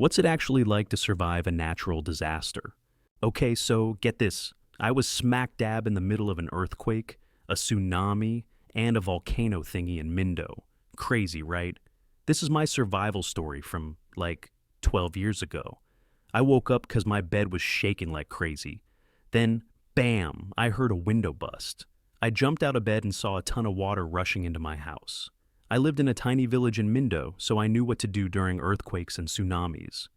What's it actually like to survive a natural disaster? Okay, so get this. I was smack dab in the middle of an earthquake, a tsunami, and a volcano thingy in Mindo. Crazy, right? This is my survival story from, 12 years ago. I woke up because my bed was shaking like crazy. Then, bam, I heard a window bust. I jumped out of bed and saw a ton of water rushing into my house. I lived in a tiny village in Mindo, so I knew what to do during earthquakes and tsunamis.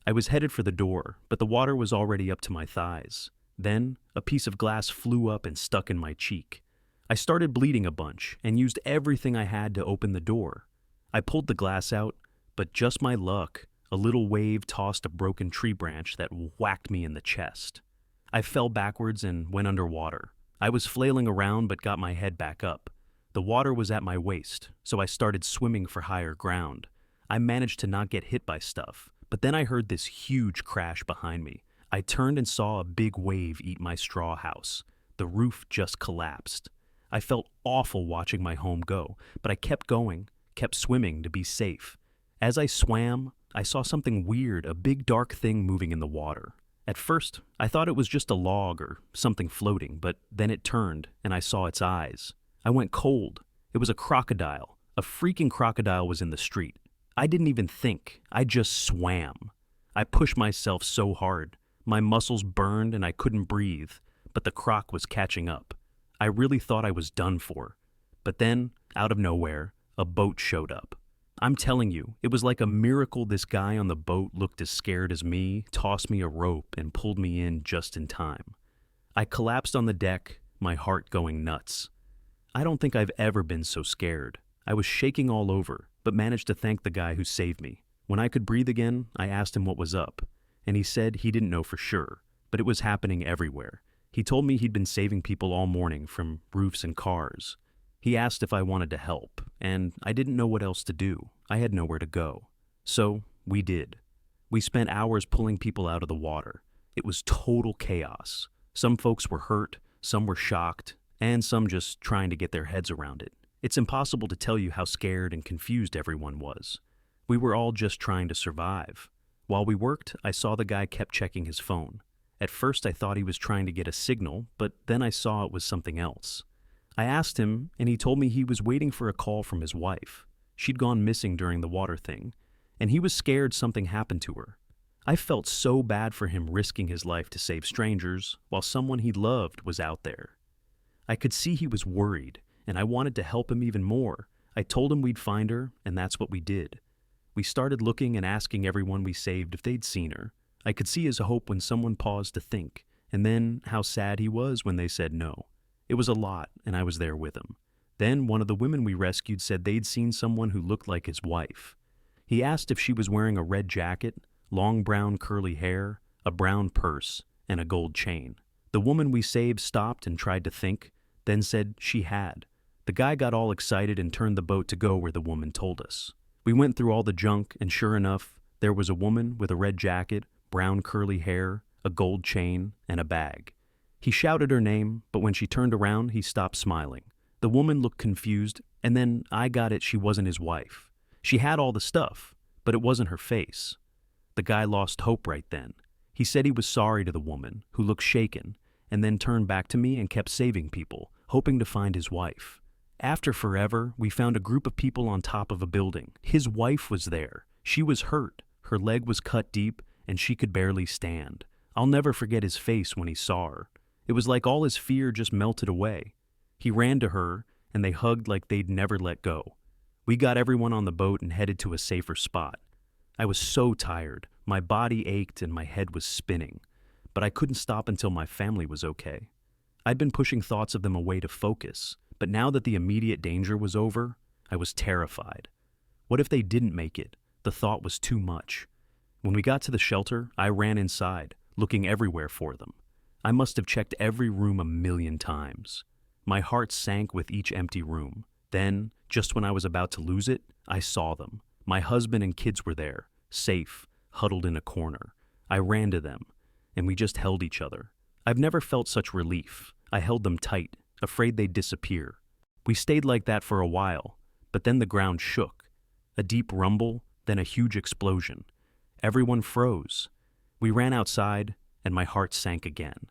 I was headed for the door, but the water was already up to my thighs. Then, a piece of glass flew up and stuck in my cheek. I started bleeding a bunch and used everything I had to open the door. I pulled the glass out, but just my luck, a little wave tossed a broken tree branch that whacked me in the chest. I fell backwards and went underwater. I was flailing around but got my head back up. The water was at my waist, so I started swimming for higher ground. I managed to not get hit by stuff, but then I heard this huge crash behind me. I turned and saw a big wave eat my straw house. The roof just collapsed. I felt awful watching my home go, but I kept going, kept swimming to be safe. As I swam, I saw something weird, a big dark thing moving in the water. At first, I thought it was just a log or something floating, but then it turned and I saw its eyes. I went cold. It was a crocodile. A freaking crocodile was in the street. I didn't even think. I just swam. I pushed myself so hard. My muscles burned and I couldn't breathe, but the croc was catching up. I really thought I was done for. But then, out of nowhere, a boat showed up. I'm telling you, it was like a miracle this guy on the boat looked as scared as me, tossed me a rope, and pulled me in just in time. I collapsed on the deck, my heart going nuts. I don't think I've ever been so scared. I was shaking all over, but managed to thank the guy who saved me. When I could breathe again, I asked him what was up, and he said he didn't know for sure, but it was happening everywhere. He told me he'd been saving people all morning from roofs and cars. He asked if I wanted to help, and I didn't know what else to do. I had nowhere to go. So, we did. We spent hours pulling people out of the water. It was total chaos. Some folks were hurt, some were shocked, and some just trying to get their heads around it. It's impossible to tell you how scared and confused everyone was. We were all just trying to survive. While we worked, I saw the guy kept checking his phone. At first I thought he was trying to get a signal, but then I saw it was something else. I asked him, and he told me he was waiting for a call from his wife. She'd gone missing during the water thing, and he was scared something happened to her. I felt so bad for him risking his life to save strangers, while someone he loved was out there. I could see he was worried, and I wanted to help him even more. I told him we'd find her, and that's what we did. We started looking and asking everyone we saved if they'd seen her. I could see his hope when someone paused to think, and then how sad he was when they said no. It was a lot, and I was there with him. Then one of the women we rescued said they'd seen someone who looked like his wife. He asked if she was wearing a red jacket, long brown curly hair, a brown purse, and a gold chain. The woman we saved stopped and tried to think, then said she had. The guy got all excited and turned the boat to go where the woman told us. We went through all the junk, and sure enough, there was a woman with a red jacket, brown curly hair, a gold chain, and a bag. He shouted her name, but when she turned around, he stopped smiling. The woman looked confused, and then I got it she wasn't his wife. She had all the stuff, but it wasn't her face. The guy lost hope right then. He said he was sorry to the woman, who looked shaken, and then turned back to me and kept saving people, hoping to find his wife. After forever, we found a group of people on top of a building. His wife was there. She was hurt. Her leg was cut deep, and she could barely stand. I'll never forget his face when he saw her. It was like all his fear just melted away. He ran to her, and they hugged like they'd never let go. We got everyone on the boat and headed to a safer spot. I was so tired. My body ached and my head was spinning. But I couldn't stop until my family was okay. I'd been pushing thoughts of them away to focus, but now that the immediate danger was over, I was terrified. What if they didn't make it? The thought was too much. When we got to the shelter, I ran inside, looking everywhere for them. I must have checked every room 1,000,000 times. My heart sank with each empty room. Then, just when I was about to lose it, I saw them. My husband and kids were there, safe, huddled in a corner. I ran to them, and we just held each other. I've never felt such relief. I held them tight, afraid they'd disappear. We stayed like that for a while, but then the ground shook. A deep rumble, then a huge explosion. Everyone froze. We ran outside, and my heart sank again.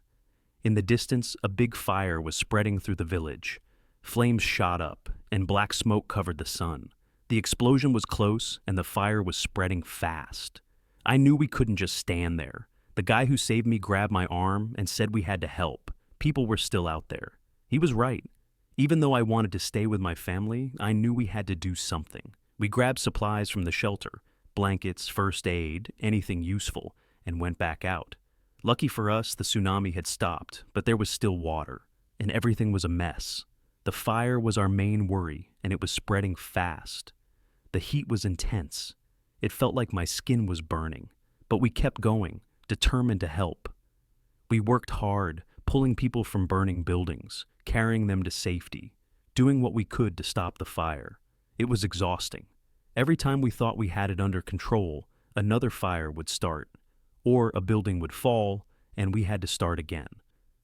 In the distance, a big fire was spreading through the village. Flames shot up, and black smoke covered the sun. The explosion was close, and the fire was spreading fast. I knew we couldn't just stand there. The guy who saved me grabbed my arm and said we had to help. People were still out there. He was right. Even though I wanted to stay with my family, I knew we had to do something. We grabbed supplies from the shelter, blankets, first aid, anything useful, and went back out. Lucky for us, the tsunami had stopped, but there was still water, and everything was a mess. The fire was our main worry, and it was spreading fast. The heat was intense. It felt like my skin was burning, but we kept going, determined to help. We worked hard, pulling people from burning buildings, carrying them to safety, doing what we could to stop the fire. It was exhausting. Every time we thought we had it under control, another fire would start, or a building would fall, and we had to start again.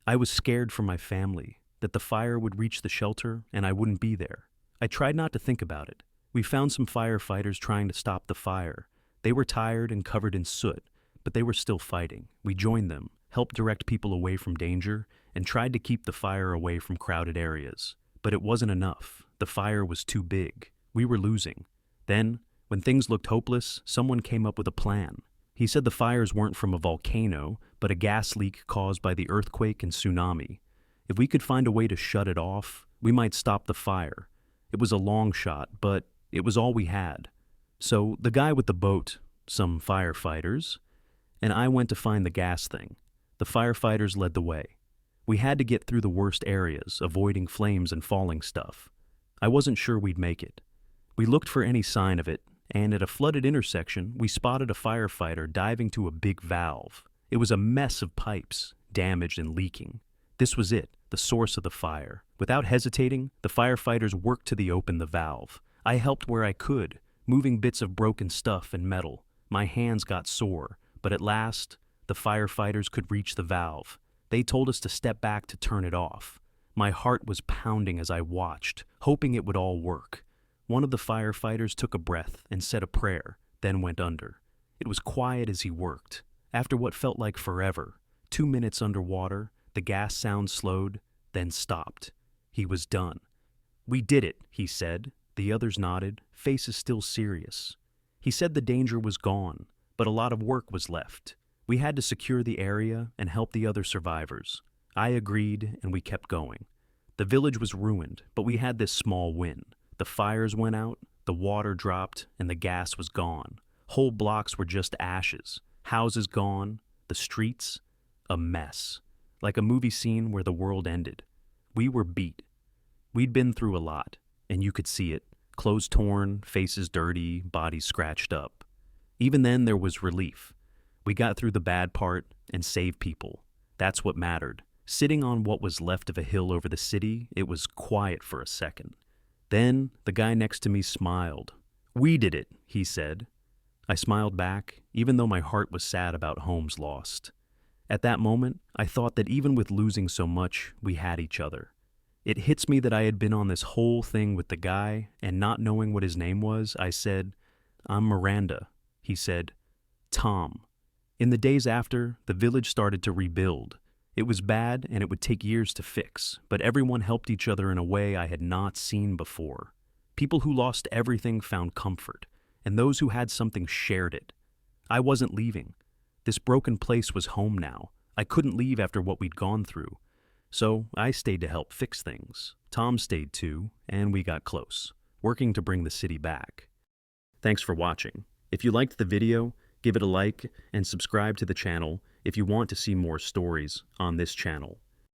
I was scared for my family, that the fire would reach the shelter and I wouldn't be there. I tried not to think about it. We found some firefighters trying to stop the fire. They were tired and covered in soot, but they were still fighting. We joined them, helped direct people away from danger, and tried to keep the fire away from crowded areas. But it wasn't enough. The fire was too big. We were losing. Then, when things looked hopeless, someone came up with a plan. He said the fires weren't from a volcano, but a gas leak caused by the earthquake and tsunami. If we could find a way to shut it off, we might stop the fire. It was a long shot, but it was all we had. So the guy with the boat, some firefighters, and I went to find the gas thing. The firefighters led the way. We had to get through the worst areas, avoiding flames and falling stuff. I wasn't sure we'd make it. We looked for any sign of it, and at a flooded intersection, we spotted a firefighter diving to a big valve. It was a mess of pipes, damaged and leaking. This was it, the source of the fire. Without hesitating, the firefighters worked to open the valve. I helped where I could, moving bits of broken stuff and metal. My hands got sore, but at last, the firefighters could reach the valve. They told us to step back to turn it off. My heart was pounding as I watched, hoping it would all work. One of the firefighters took a breath and said a prayer, then went under. It was quiet as he worked. After what felt like forever, 2 minutes underwater, the gas sound slowed, then stopped. He was done. "We did it," he said. The others nodded, faces still serious. He said the danger was gone, but a lot of work was left. We had to secure the area and help the other survivors. I agreed, and we kept going. The village was ruined, but we had this small win. The fires went out, the water dropped, and the gas was gone. Whole blocks were just ashes. Houses gone. The streets, a mess. Like a movie scene where the world ended. We were beat. We'd been through a lot, and you could see it. Clothes torn, faces dirty, bodies scratched up. Even then, there was relief. We got through the bad part and saved people. That's what mattered. Sitting on what was left of a hill over the city, it was quiet for a second. Then, the guy next to me smiled. "We did it," he said. I smiled back, even though my heart was sad about homes lost. At that moment, I thought that even with losing so much, we had each other. It hits me that I had been on this whole thing with the guy, and not knowing what his name was, I said, "I'm Miranda." He said, "Tom." In the days after, the village started to rebuild. It was bad, and it would take years to fix, but everyone helped each other in a way I had not seen before. People who lost everything found comfort, and those who had something shared it. I wasn't leaving. This broken place was home now. I couldn't leave after what we'd gone through. So I stayed to help fix things. Tom stayed too, and we got close, working to bring the city back. Thanks for watching. If you liked the video, give it a like and subscribe to the channel if you want to see more stories on this channel.